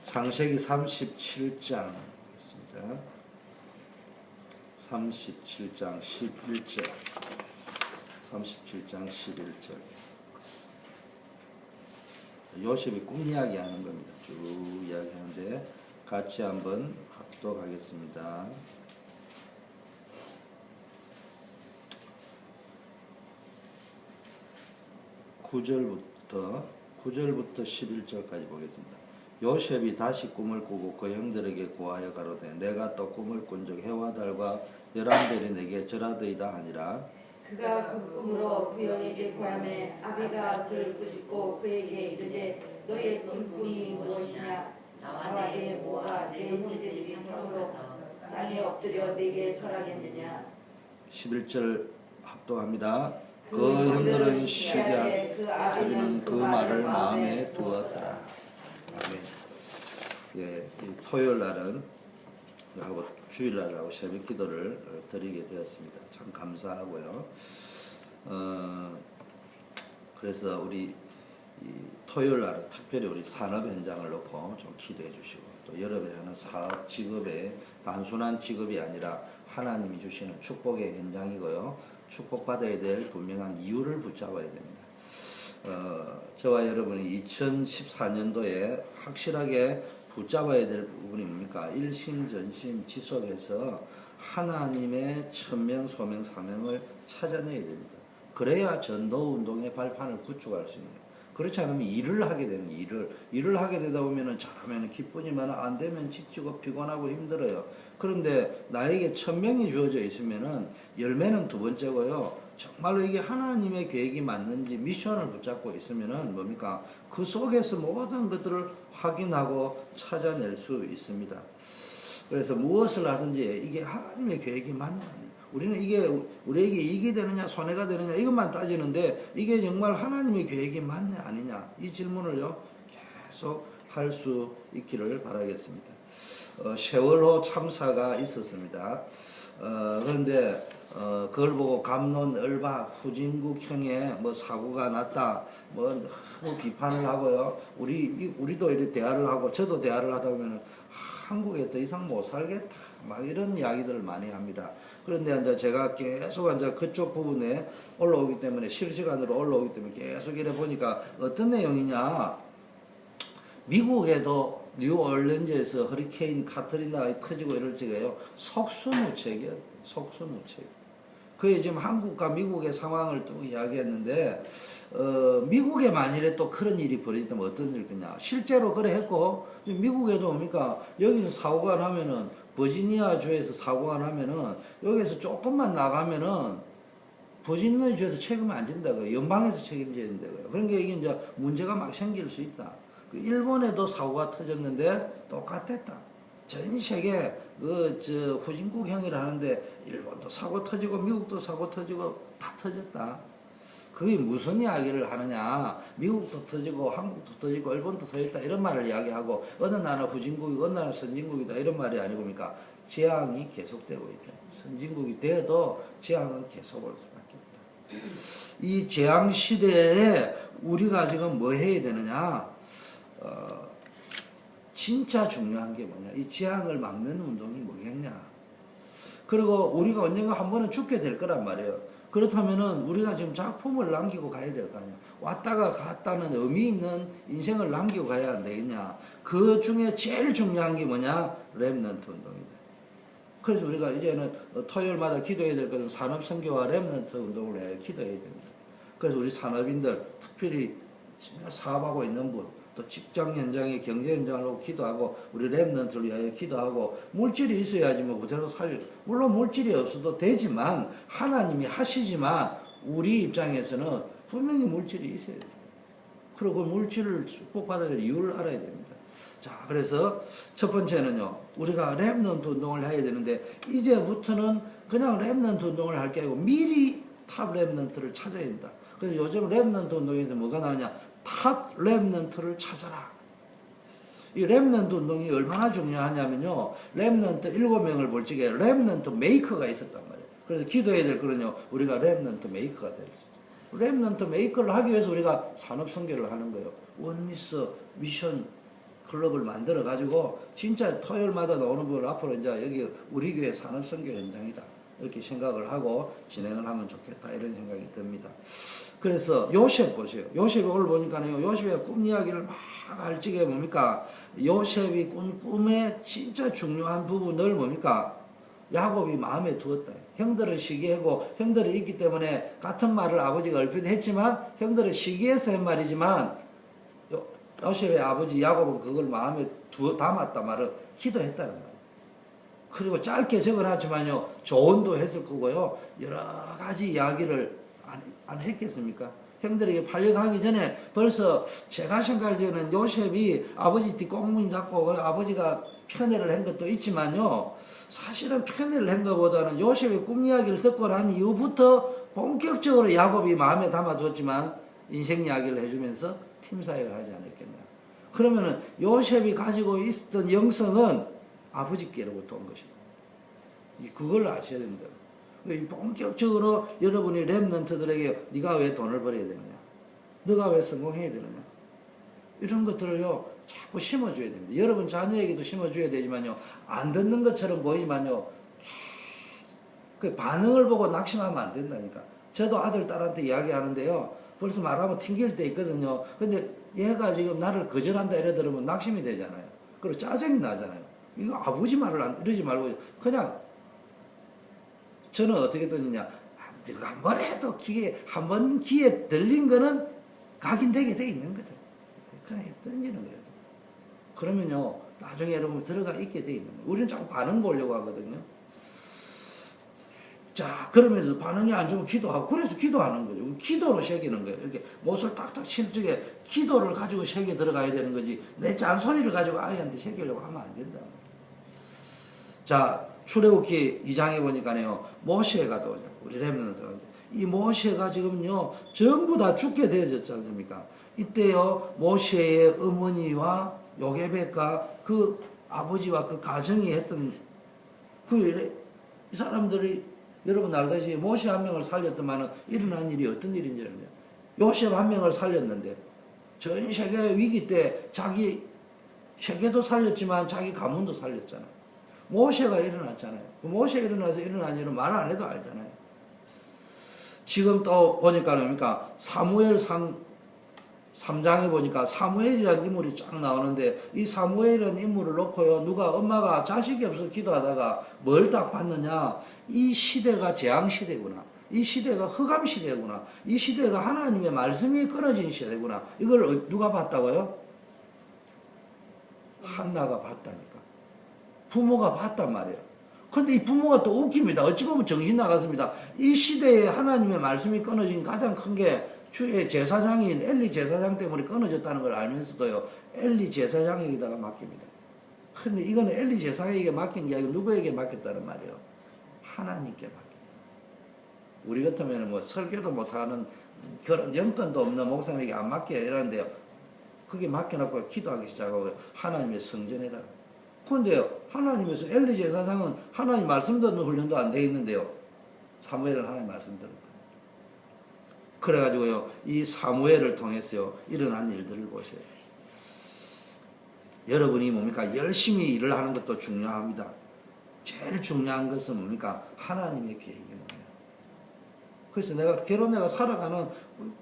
창세기 37장 있습니다. 37장 11절 37장 11절 요셉이 꿈 이야기하는 겁니다. 쭉 이야기하는데 같이 한번 합독하겠습니다. 9절부터 11절까지 보겠습니다. 요셉이 다시 꿈을 꾸고 그 형들에게 고하여 가로되 내가 또 꿈을 꾼 적 해와 달과 11별이 내게 절하더이다 하니라. 그가 그 꿈으로 그 영에게 고하매 아비가 그를 꾸짖고 그에게 이르되 너의 꿈이 무엇이냐 나와 내 모아 내 형제들이 참으로 땅에 엎드려 내게 절하겠느냐. 11절 합독합니다. 그 형들은 시기하되 그 아비는 그 말을 마음에 두었더라. 아멘. 예, 토요일 날은 하고 주일 날하고 새벽 기도를 드리게 되었습니다. 참 감사하고요. 그래서 우리 토요일 날은 특별히 우리 산업 현장을 놓고 좀 기도해 주시고 또 여러분이 하는 사업 직업의 단순한 직업이 아니라 하나님이 주시는 축복의 현장이고요. 축복받아야 될 분명한 이유를 붙잡아야 됩니다. 저와 여러분이 2014년도에 확실하게 붙잡아야 될 부분이 뭡니까? 일심전심 지속해서 하나님의 천명, 소명, 사명을 찾아내야 됩니다. 그래야 전도운동의 발판을 구축할 수 있는. 그렇지 않으면 일을 하게 되는 일을 하게 되다 보면은 잘하면 기쁘지만 안 되면 지치고 피곤하고 힘들어요. 그런데 나에게 천명이 주어져 있으면은 열매는 두 번째고요. 정말로 이게 하나님의 계획이 맞는지 미션을 붙잡고 있으면은 뭡니까? 그 속에서 모든 것들을 확인하고 찾아낼 수 있습니다. 그래서 무엇을 하든지 이게 하나님의 계획이 맞냐? 우리는 이게 우리에게 이익이 되느냐 손해가 되느냐 이것만 따지는데 이게 정말 하나님의 계획이 맞냐 아니냐 이 질문을요 계속 할 수 있기를 바라겠습니다. 세월호 참사가 있었습니다. 그런데 그걸 보고 감론 을박 후진국형의 뭐 사고가 났다 뭐 너무 비판을 하고요. 우리도 이렇게 대화를 하고 저도 대화를 하다 보면 한국에 더 이상 못 살겠다 막 이런 이야기들을 많이 합니다. 그런데 이제 제가 계속 이제 그쪽 부분에 올라오기 때문에 실시간으로 올라오기 때문에 계속 이래 보니까 어떤 내용이냐. 미국에도 뉴올리언즈에서 허리케인 카트리나가 터지고 이럴 적에요. 속수무책이었어요. 속수무책. 그게 지금 한국과 미국의 상황을 또 이야기했는데 미국에 만일에 또 그런 일이 벌어지면 어떤 일이 거냐. 실제로 그래 했고 미국에도 뭡니까 여기서 사고가 나면은 버지니아 주에서 사고가 나면은 여기서 조금만 나가면은 버지니아 주에서 책임을 안 진다고요. 연방에서 책임져야 된다고요. 그러니까 이게 이제 문제가 막 생길 수 있다. 일본에도 사고가 터졌는데 똑같았다. 전 세계 후진국형이라 하는데 일본도 사고 터지고 미국도 사고 터지고 다 터졌다. 그게 무슨 이야기를 하느냐. 미국도 터지고 한국도 터지고 일본도 터졌다 이런 말을 이야기하고 어느 나라 후진국이고 어느 나라 선진국이다 이런 말이 아니고니까 재앙이 계속되고 있다. 선진국이 돼도 재앙은 계속 올 수밖에 없다. 이 재앙 시대에 우리가 지금 뭐 해야 되느냐. 진짜 중요한 게 뭐냐. 이 재앙을 막는 운동이 뭐겠냐. 그리고 우리가 언젠가 한 번은 죽게 될 거란 말이에요. 그렇다면은 우리가 지금 작품을 남기고 가야 될 거 아니야. 왔다가 갔다는 의미 있는 인생을 남기고 가야 안 되겠냐. 그 중에 제일 중요한 게 뭐냐. 렘넌트 운동이다. 그래서 우리가 이제는 토요일마다 기도해야 될 것은 산업선교와 렘넌트 운동을 해야 기도해야 됩니다. 그래서 우리 산업인들 특별히 사업하고 있는 분 또 직장 현장에 경제 현장으로 기도하고 우리 렘넌트를 위하여 기도하고 물질이 있어야지 뭐 그대로 살려. 물론 물질이 없어도 되지만 하나님이 하시지만 우리 입장에서는 분명히 물질이 있어야 돼요. 그리고 물질을 축복받아야 될 이유를 알아야 됩니다. 자, 그래서 첫 번째는요. 우리가 렘넌트 운동을 해야 되는데 이제부터는 그냥 렘넌트 운동을 할 게 아니고 미리 탑 렘넌트를 찾아야 된다. 그래서 요즘 렘넌트 운동에서 뭐가 나오냐. 탑 렘넌트를 찾아라. 이 렘넌트 운동이 얼마나 중요하냐면요. 렘넌트 7명을 볼 적에 렘넌트 메이커가 있었단 말이에요. 그래서 기도해야 될 거는요. 우리가 렘넌트 메이커가 될 수 있어요. 렘넌트 메이커를 하기 위해서 우리가 산업 선교를 하는 거예요. 원리스 미션 클럽을 만들어 가지고 진짜 토요일마다 나오는 분을 앞으로 이제 여기 우리 교회 산업선교 현장이다 이렇게 생각을 하고 진행을 하면 좋겠다 이런 생각이 듭니다. 그래서 요셉 보세요. 요셉이 오늘 보니까요, 요셉의 꿈 이야기를 막 알지게 뭡니까? 요셉이 꿈의 진짜 중요한 부분을 뭡니까? 야곱이 마음에 두었다. 형들을 시기하고 형들이 있기 때문에 같은 말을 아버지가 얼핏 했지만 형들을 시기해서 한 말이지만 요셉의 아버지 야곱은 그걸 마음에 담았단 말을 기도했다는 말이에요. 그리고 짧게 적어놨지만요, 조언도 했을 거고요, 여러 가지 이야기를 안 했겠습니까? 형들에게 팔려가기 전에 벌써 제가 생각하기에는 요셉이 아버지 뒷공문이 닫고 아버지가 편애를 한 것도 있지만요, 사실은 편애를 한 것보다는 요셉의 꿈 이야기를 듣고 난 이후부터 본격적으로 야곱이 마음에 담아뒀지만 인생 이야기를 해주면서 팀사역을 하지 않았겠냐. 그러면은 요셉이 가지고 있었던 영성은 아버지께로부터 온 것이다. 그걸 아셔야 됩니다. 본격적으로 여러분이 렘넌트들에게 네가 왜 돈을 벌어야 되느냐, 너가 왜 성공해야 되느냐, 이런 것들을요 자꾸 심어줘야 됩니다. 여러분 자녀에게도 심어줘야 되지만요, 안 듣는 것처럼 보이지만요 그 반응을 보고 낙심하면 안 된다니까. 저도 아들 딸한테 이야기하는데요, 벌써 말하면 튕길 때 있거든요. 근데 얘가 지금 나를 거절한다 이래 들으면 낙심이 되잖아요. 그리고 짜증이 나잖아요. 이거 아버지 말을 이러지 말고 그냥. 저는 어떻게 던지냐, 네가 뭘 해도 한번 귀에 들린 거는 각인되게 돼 있는 거다. 그냥 던지는 거예요. 그러면요 나중에 여러분 들어가 있게 돼 있는 거예요. 우리는 자꾸 반응 보려고 하거든요. 자, 그러면서 반응이 안 좋으면 기도하고, 그래서 기도하는 거죠. 기도로 새기는 거예요. 이렇게 못을 딱딱 칠 적에 기도를 가지고 새겨 들어가야 되는 거지, 내 잔소리를 가지고 아이한테 새기려고 하면 안 된다. 자, 출애굽기 2장에 보니까요, 모세가 또 우리 렘넌트, 이 모세가 지금요 전부 다 죽게 되어졌지 않습니까? 이때요 모세의 어머니와 요게벳과 그 아버지와 그 가정이 했던 이 사람들이, 여러분 알다시피 모세 한 명을 살렸더만은 일어난 일이 어떤 일인지 알아요? 요셉 한 명을 살렸는데 전 세계 위기 때 자기 세계도 살렸지만 자기 가문도 살렸잖아요. 모세가 일어났잖아요. 모세가 일어나서 일어난 일은 말 안 해도 알잖아요. 지금 또 보니까 뭡니까? 사무엘상 3장에 보니까 사무엘이라는 인물이 쫙 나오는데, 이 사무엘이라는 인물을 놓고요, 누가 엄마가 자식이 없어서 기도하다가 뭘 딱 봤느냐, 이 시대가 재앙시대구나, 이 시대가 흑암시대구나, 이 시대가 하나님의 말씀이 끊어진 시대구나, 이걸 누가 봤다고요? 한나가 봤다니까. 부모가 봤단 말이에요. 근데 이 부모가 또 웃깁니다. 어찌 보면 정신 나갔습니다. 이 시대에 하나님의 말씀이 끊어진 가장 큰 게 주의 제사장인 엘리 제사장 때문에 끊어졌다는 걸 알면서도요, 엘리 제사장에게다가 맡깁니다. 근데 이거는 엘리 제사장에게 맡긴 게 아니고 누구에게 맡겼다는 말이에요? 하나님께 맡겼다. 우리 같으면 뭐 설교도 못하는 결혼 연건도 없는 목사님에게 안 맡겨 이러는데요, 그게 맡겨놓고 기도하기 시작하고 하나님의 성전에다가. 그런데요, 하나님에서 엘리 제사장은 하나님 말씀 듣는 훈련도 안 돼 있는데요, 사무엘은 하나님 말씀 들었다. 그래가지고요, 이 사무엘을 통해서요 일어난 일들을 보세요. 여러분이 뭡니까? 열심히 일을 하는 것도 중요합니다. 제일 중요한 것은 뭡니까? 하나님의 계획이 뭐예요? 그래서 내가 살아가는,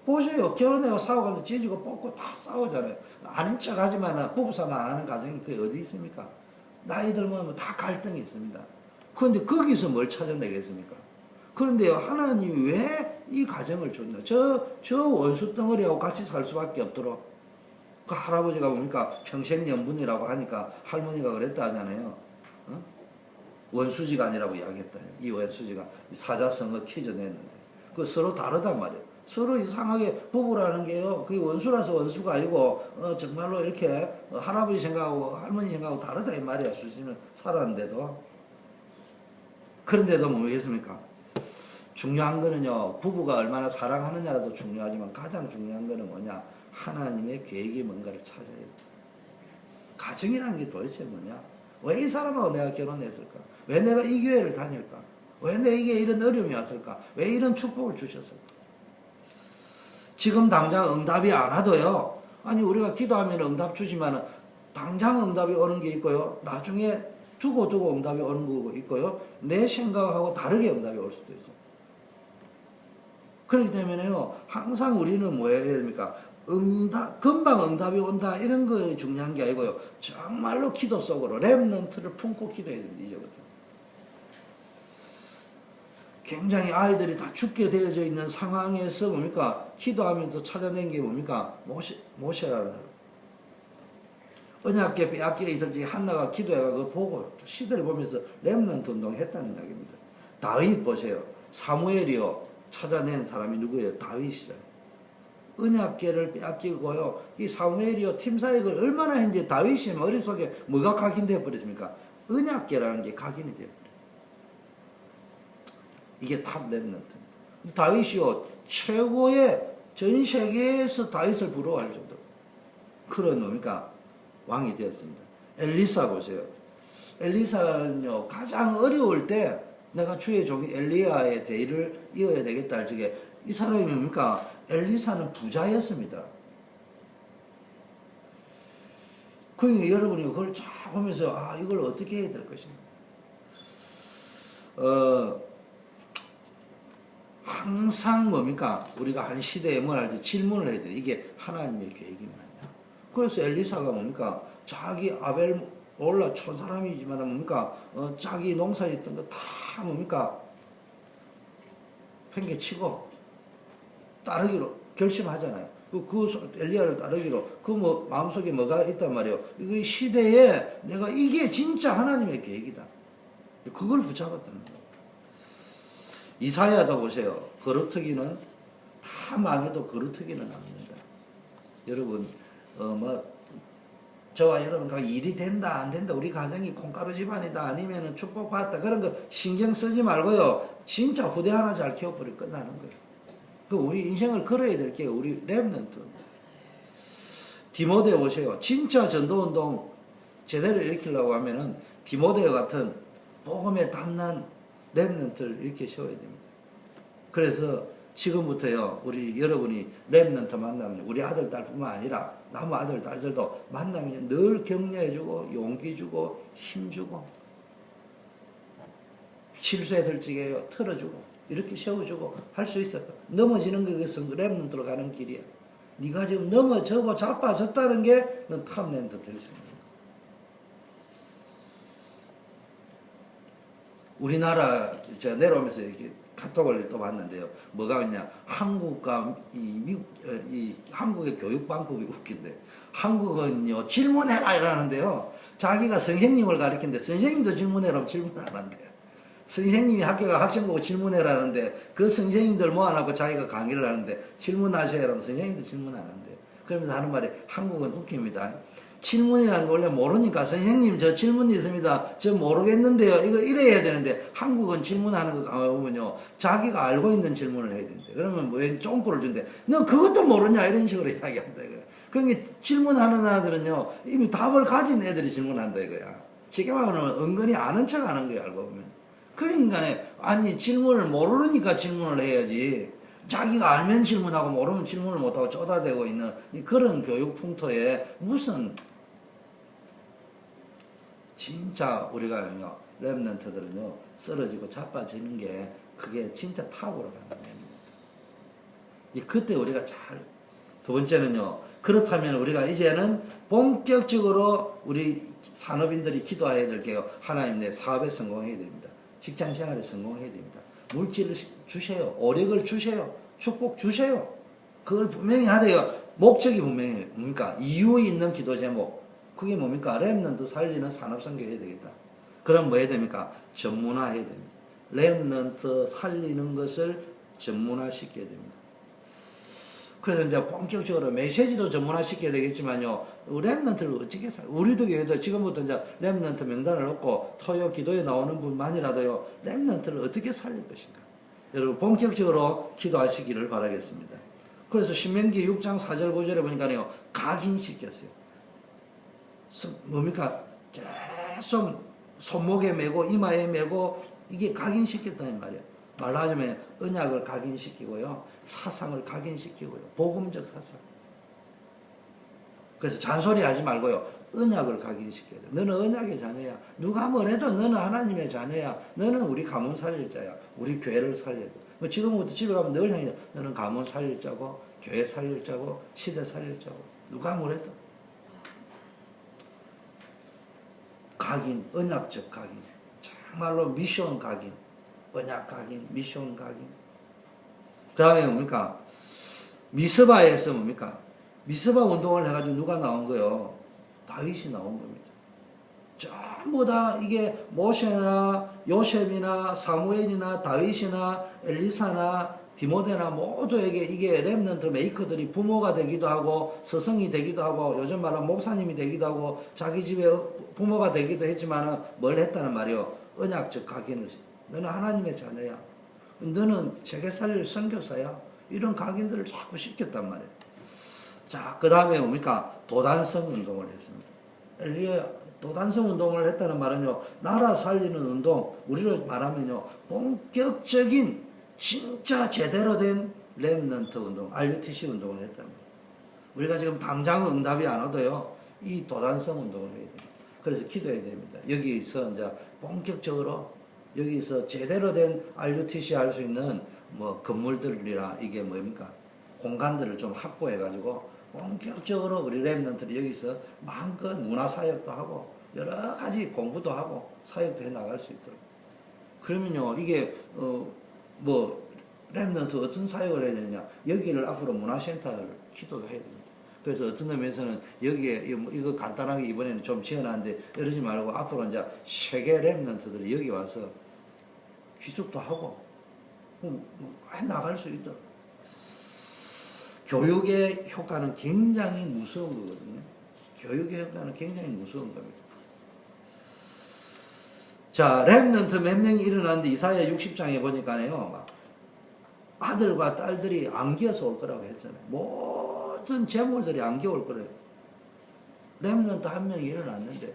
보세요. 결혼해가 싸워가지고 찢고 뽑고 다 싸우잖아요. 아닌 척 하지만 부부싸움 안 하는 가정이 그게 어디 있습니까? 나이 들면 다 갈등이 있습니다. 그런데 거기서 뭘 찾아내겠습니까? 그런데요, 하나님이 왜 이 가정을 줬냐? 저 원수 덩어리하고 같이 살 수밖에 없도록. 그 할아버지가 뭡니까? 평생연분이라고 하니까 할머니가 그랬다 하잖아요. 어? 원수지간이라고 이야기했다. 이 원수지간. 사자성어 퀴즈 냈는데. 그 서로 다르단 말이에요. 서로 이상하게 부부라는 게요, 그게 원수라서 원수가 아니고, 정말로 이렇게 할아버지 생각하고 할머니 생각하고 다르다 이 말이야. 수시는 살았는데도. 그런데도 뭐겠습니까? 중요한 거는요, 부부가 얼마나 사랑하느냐도 중요하지만 가장 중요한 거는 뭐냐? 하나님의 계획이 뭔가를 찾아야 돼. 가정이라는 게 도대체 뭐냐? 왜 이 사람하고 내가 결혼했을까? 왜 내가 이 교회를 다닐까? 왜 내게 이런 어려움이 왔을까? 왜 이런 축복을 주셨을까? 지금 당장 응답이 안 와도요, 아니 우리가 기도하면 응답 주지만은 당장 응답이 오는 게 있고요. 나중에 두고 응답이 오는 거 있고요. 내 생각하고 다르게 응답이 올 수도 있죠. 그렇기 때문에요. 항상 우리는 뭐 해야 됩니까? 금방 응답이 온다 이런 거 중요한 게 아니고요. 정말로 기도 속으로 렘넌트를 품고 기도해야 됩니다. 이제부터. 굉장히 아이들이 다 죽게 되어져 있는 상황에서 뭡니까? 기도하면서 찾아낸 게 뭡니까? 모세라는 사람. 언약궤 빼앗겨 있을 때 한나가 기도해가 그걸 보고 시대를 보면서 렘넌트 운동 했다는 이야기입니다. 다윗 보세요. 사무엘이요. 찾아낸 사람이 누구예요? 다윗이잖아요. 언약궤를 빼앗기고요. 이 사무엘이요. 팀사역을 얼마나 했는지 다윗이 머릿속에 뭐가 각인되어 버렸습니까? 언약궤라는 게 각인이 되어 버려요. 이게 탑 렘넌트. 다윗이요. 최고의 전 세계에서 다윗을 부러워할 정도. 그런 뭡니까? 왕이 되었습니다. 엘리사 보세요. 엘리사는요. 가장 어려울 때 내가 주의 종이 엘리야의 대의를 이어야 되겠다 할 적에 이 사람이 뭡니까? 엘리사는 부자였습니다. 그러니까 여러분이 그걸 쫙 보면서 이걸 어떻게 해야 될 것인가. 항상 뭡니까? 우리가 한 시대에 뭘 할 때 질문을 해야 돼. 이게 하나님의 계획이 맞냐? 그래서 엘리사가 뭡니까? 자기 아벨 올라 천 사람이지만 뭡니까? 자기 농사했던 거 다 뭡니까? 팽개치고 따르기로 결심하잖아요. 그 엘리야를 따르기로 마음속에 뭐가 있단 말이에요. 이 시대에 내가 이게 진짜 하나님의 계획이다. 그걸 붙잡았다는 거예요. 이사야도 보세요. 거루터기는 다 망해도 거루터기는 남는다. 여러분 저와 여러분과 일이 된다 안 된다 우리 가정이 콩가루 집안이다 아니면 축복받았다 그런 거 신경 쓰지 말고요. 진짜 후대 하나 잘 키워버리고 끝나는 거예요. 우리 인생을 걸어야 될 게 우리 렘넌트. 디모데 오세요. 진짜 전도운동 제대로 일으키려고 하면은 디모데 같은 복음에 탐난 렘넌트를 이렇게 세워야 됩니다. 그래서 지금부터요, 우리 여러분이 렘넌트 만나면 우리 아들, 딸뿐만 아니라 남의 아들, 딸들도 만나면 늘 격려해주고, 용기 주고, 힘주고, 실수에 적에요 틀어주고, 이렇게 세워주고 할 수 있어. 넘어지는 게 그것은 렘넌트로 가는 길이야. 네가 지금 넘어져고 자빠졌다는 게 넌 탑 렘넌트 될 수 있는 거야. 우리나라 제가 내려오면서 이렇게 카톡을 또 봤는데요. 뭐가 있냐? 한국과 한국의 교육 방법이 웃긴데 한국은요 질문해라 이러는데요. 자기가 선생님을 가르치는데 선생님도 질문해라 질문 안 한대요. 선생님이 학교가 학생 보고 질문해라는데 그 선생님들 모아놓고 자기가 강의를 하는데 질문하셔야 하면 선생님도 질문 안 한대요. 그러면서 하는 말이 한국은 웃깁니다. 질문이라는 거 원래 모르니까 선생님 저 질문이 있습니다. 저 모르겠는데요. 이거 이래야 되는데 한국은 질문하는 거 가만보면요. 자기가 알고 있는 질문을 해야 된대. 그러면 뭐 쫑꼬를 준대. 너 그것도 모르냐 이런 식으로 이야기한다 이거야. 그러니까 질문하는 아들은요. 이미 답을 가진 애들이 질문한다 이거야. 쉽게 말하면 은근히 아는 척 하는 거야 알고 보면. 그러니까 아니 질문을 모르니까 질문을 해야지. 자기가 알면 질문하고 모르면 질문을 못하고 쪼다대고 있는 그런 교육 풍토에 무슨 진짜 우리가요 렘넌트들은요 쓰러지고 자빠지는 게 그게 진짜 탑으로 가는 겁니다. 그때 우리가 두 번째는요 그렇다면 우리가 이제는 본격적으로 우리 산업인들이 기도해야 될 게요 하나님 내 사업에 성공해야 됩니다. 직장 생활에 성공해야 됩니다. 물질을 주세요. 오력을 주세요. 축복 주세요. 그걸 분명히 하래요. 목적이 분명히 뭡니까? 이유 있는 기도 제목. 그게 뭡니까? 렘넌트 살리는 산업선교 해야 되겠다. 그럼 뭐 해야 됩니까? 전문화 해야 됩니다. 렘넌트 살리는 것을 전문화 시켜야 됩니다. 그래서 이제 본격적으로 메시지도 전문화 시켜야 되겠지만요. 렘넌트를 어떻게 우리도 교회도 지금부터 이제 렘넌트 명단을 놓고 토요 기도에 나오는 분만이라도요. 렘넌트를 어떻게 살릴 것인가. 여러분 본격적으로 기도하시기를 바라겠습니다. 그래서 신명기 6장 4절 5절에 보니까요. 각인시켰어요. 뭡니까? 계속 손목에 메고 이마에 메고 이게 각인시켰다는 말이에요. 말로 하자면 언약을 각인시키고요. 사상을 각인시키고요. 복음적 사상. 그래서 잔소리 하지 말고요. 언약을 각인시켜야 돼. 너는 언약의 자녀야. 누가 뭐래도 너는 하나님의 자녀야. 너는 우리 가문 살릴 자야. 우리 교회를 살려야 돼. 뭐 지금부터 집에 가면 늘 향해. 너는 가문 살릴 자고 교회 살릴 자고 시대 살릴 자고 누가 뭐래도 각인, 언약적 각인. 정말로 미션 각인, 언약 각인, 미션 각인. 그 다음에 뭡니까? 미스바에서 뭡니까? 미스바 운동을 해가지고 누가 나온 거요? 다윗이 나온 겁니다. 전부 다 이게 모세나 요셉이나 사무엘이나 다윗이나 엘리사나 디모데나 모두에게 이게 렘넌트 메이커들이 부모가 되기도 하고 스승이 되기도 하고 요즘 말하면 목사님이 되기도 하고 자기 집에 부모가 되기도 했지만 뭘 했다는 말이요? 언약적 각인을. 너는 하나님의 자녀야. 너는 세계 살릴 선교사야. 이런 각인들을 자꾸 시켰단 말이에요. 자, 그 다음에 뭡니까? 도단성 운동을 했습니다. 엘리야 도단성 운동을 했다는 말은요, 나라 살리는 운동, 우리로 말하면요, 본격적인 진짜 제대로 된 렘넌트 운동, RUTC 운동을 했답니다. 우리가 지금 당장 응답이 안 와도요, 이 도단성 운동을 해야 됩니다. 그래서 기도해야 됩니다. 여기서 이제 본격적으로 여기서 제대로 된 RUTC 할 수 있는 뭐 건물들이라 이게 뭡니까? 공간들을 좀 확보해가지고 본격적으로 우리 렘넌트들이 여기서 마음껏 문화사역도 하고 여러 가지 공부도 하고 사역도 해 나갈 수 있도록. 그러면요, 이게 뭐 렘넌트 어떤 사역을 해야 되느냐? 여기를 앞으로 문화센터를 기도도 해야 됩니다. 그래서 어떤 의미에서는 여기에 이거 간단하게 이번에는 좀 지어놨는데 이러지 말고 앞으로 이제 세계 렘넌트들이 여기 와서 기숙도 하고 해 나갈 수 있도록. 교육의 효과는 굉장히 무서운 거거든요. 교육의 효과는 굉장히 무서운 겁니다. 자, 렘넌트 몇 명이 일어났는데 이사야 60장에 보니까요, 막 아들과 딸들이 안겨서 올 거라고 했잖아요. 모든 재물들이 안겨 올 거래요. 렘넌트 한 명이 일어났는데,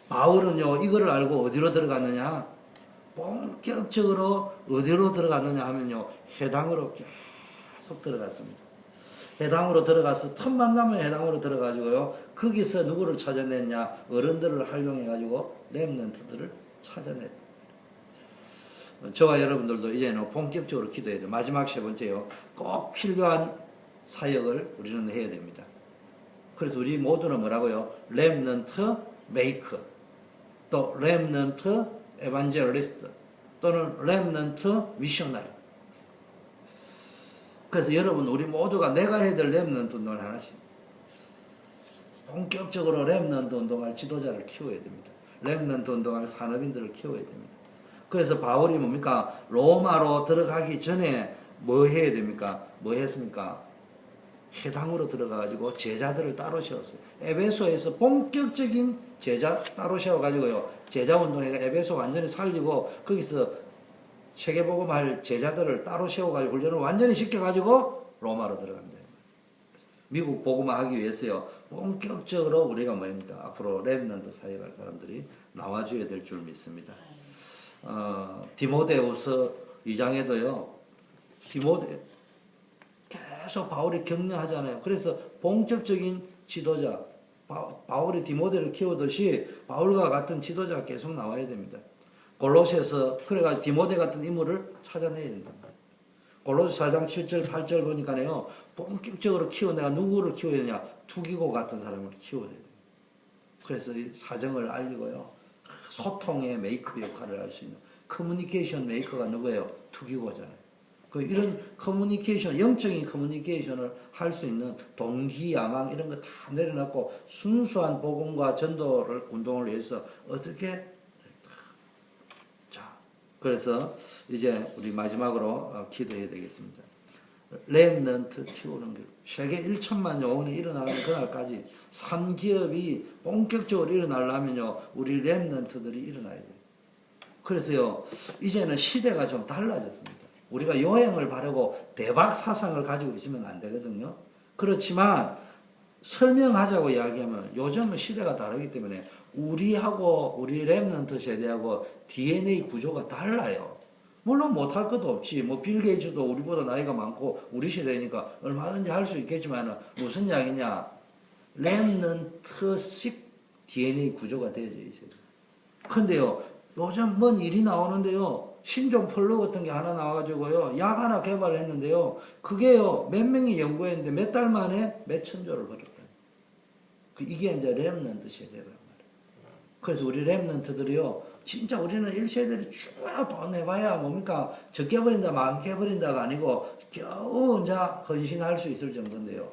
바울은요, 이거를 알고 어디로 들어갔느냐? 본격적으로 어디로 들어갔느냐 하면요, 해당으로 계속 들어갔습니다. 해당으로 들어가서 틈만 나면 해당으로 들어가지고요, 거기서 누구를 찾아냈냐? 어른들을 활용해가지고 렘넌트들을 찾아냈다. 저와 여러분들도 이제는 본격적으로 기도해야 돼요. 마지막 세 번째요, 꼭 필요한 사역을 우리는 해야 됩니다. 그래서 우리 모두는 뭐라고요? 렘넌트 메이커, 또 렘넌트 에반젤리스트, 또는 렘넌트 미셔너리. 그래서 여러분, 우리 모두가 내가 해야 될 렘넌트 운동을 하나씩 본격적으로 렘넌트 운동할 지도자를 키워야 됩니다. 렘넌트 운동할 산업인들을 키워야 됩니다. 그래서 바울이 뭡니까? 로마로 들어가기 전에 뭐 해야 됩니까? 뭐 했습니까? 해당으로 들어가가지고 제자들을 따로 세웠어요. 에베소에서 본격적인 제자 따로 세워가지고요, 제자 운동회가 에베소 완전히 살리고 거기서 세계복음할 제자들을 따로 세워가지고 훈련을 완전히 시켜가지고 로마로 들어갑니다. 미국 복음화하기 위해서요, 본격적으로 우리가 뭐입니까? 앞으로 렘넌트 사역할 사람들이 나와줘야 될 줄 믿습니다. 디모데후서 2장에도요, 계속 바울이 격려하잖아요. 그래서 본격적인 지도자, 바울이 디모데를 키우듯이 바울과 같은 지도자가 계속 나와야 됩니다. 골로새서, 그래가 디모데 같은 인물을 찾아내야 된다. 골로새 4장 7절 8절 보니까요, 본격적으로 내가 누구를 키워야 되냐? 투기고 같은 사람을 키워야 돼요. 그래서 이 사정을 알리고요, 소통의 메이커 역할을 할 수 있는 커뮤니케이션 메이커가 누구예요? 투기고잖아요. 이런 커뮤니케이션, 영적인 커뮤니케이션을 할 수 있는 동기, 야망 이런 거 다 내려놓고 순수한 복음과 전도를 운동을 위해서 어떻게. 자, 그래서 이제 우리 마지막으로 기도해야 되겠습니다. 렘넌트 키우는 길. 세계 1천만 영혼이 일어나는 그날까지 3기업이 본격적으로 일어나려면요, 우리 렘넌트들이 일어나야 돼요. 그래서요, 이제는 시대가 좀 달라졌습니다. 우리가 요행을 바르고 대박 사상을 가지고 있으면 안 되거든요. 그렇지만 설명하자고 이야기하면 요즘은 시대가 다르기 때문에 우리하고 우리 렘넌트 세대하고 DNA 구조가 달라요. 물론 못할 것도 없지. 뭐 빌 게이츠도 우리보다 나이가 많고 우리 시대니까 얼마든지 할 수 있겠지만 무슨 이야기냐? 렘넌트식 DNA 구조가 되어져 있어요. 근데요, 요즘 뭔 일이 나오는데요, 신종 플루 같은 게 하나 나와가지고요, 약 하나 개발했는데요, 그게요, 몇 명이 연구했는데 몇 달 만에 몇 천조를 벌었다. 이게 이제 렘넌트 세대란 말이에요. 그래서 우리 렘넌트들이요, 진짜 우리는 1세대를 쭉 돈 내봐야 뭡니까? 적게 버린다, 많게 버린다가 아니고, 겨우 이제 헌신할 수 있을 정도인데요.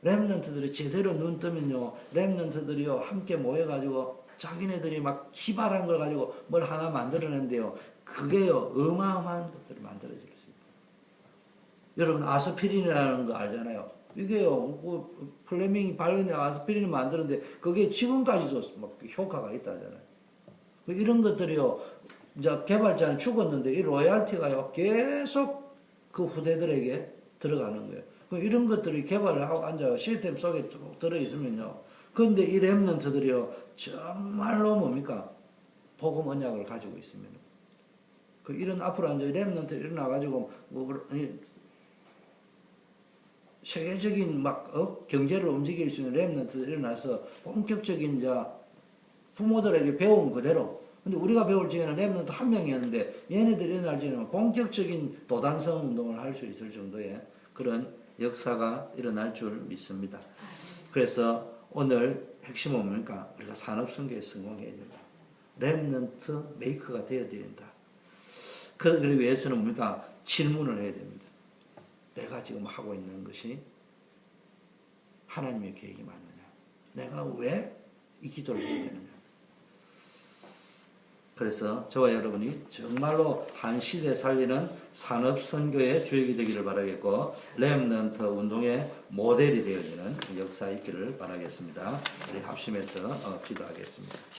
렘넌트들이 제대로 눈 뜨면요, 렘넌트들이요, 함께 모여가지고, 자기네들이 막 기발한 걸 가지고 뭘 하나 만들어낸대요. 그게요, 어마어마한 것들을 만들어질 수 있다. 여러분, 아스피린이라는 거 알잖아요. 이게요, 그 플레밍이 발견된 아스피린을 만드는데, 그게 지금까지도 막 효과가 있다잖아요. 이런 것들이요, 이제 개발자는 죽었는데, 이 로얄티가요, 계속 그 후대들에게 들어가는 거예요. 이런 것들이 개발을 하고 앉아 시스템 속에 쭉 들어있으면요. 그런데 이 렘넌트들이요, 정말로 뭡니까? 복음 언약을 가지고 있으면. 이런 앞으로 이제 렘넌트 일어나가지고, 세계적인 경제를 움직일 수 있는 렘넌트 일어나서 본격적인 이제 부모들에게 배운 그대로. 근데 우리가 배울 적에는 렘넌트 한 명이었는데 얘네들이 일어날 적에는 본격적인 도단성 운동을 할 수 있을 정도의 그런 역사가 일어날 줄 믿습니다. 그래서 오늘 핵심은 뭡니까? 우리가 산업선교에 성공해야 된다. 렘넌트 메이커가 되어야 된다. 그러기 위해서는 뭡니까? 질문을 해야 됩니다. 내가 지금 하고 있는 것이 하나님의 계획이 맞느냐? 내가 왜 이 기도를 해야 되느냐? 그래서 저와 여러분이 정말로 한 시대 살리는 산업선교의 주역이 되기를 바라겠고, 렘넌트 운동의 모델이 되어지는 역사 있기를 바라겠습니다. 우리 합심해서 기도하겠습니다.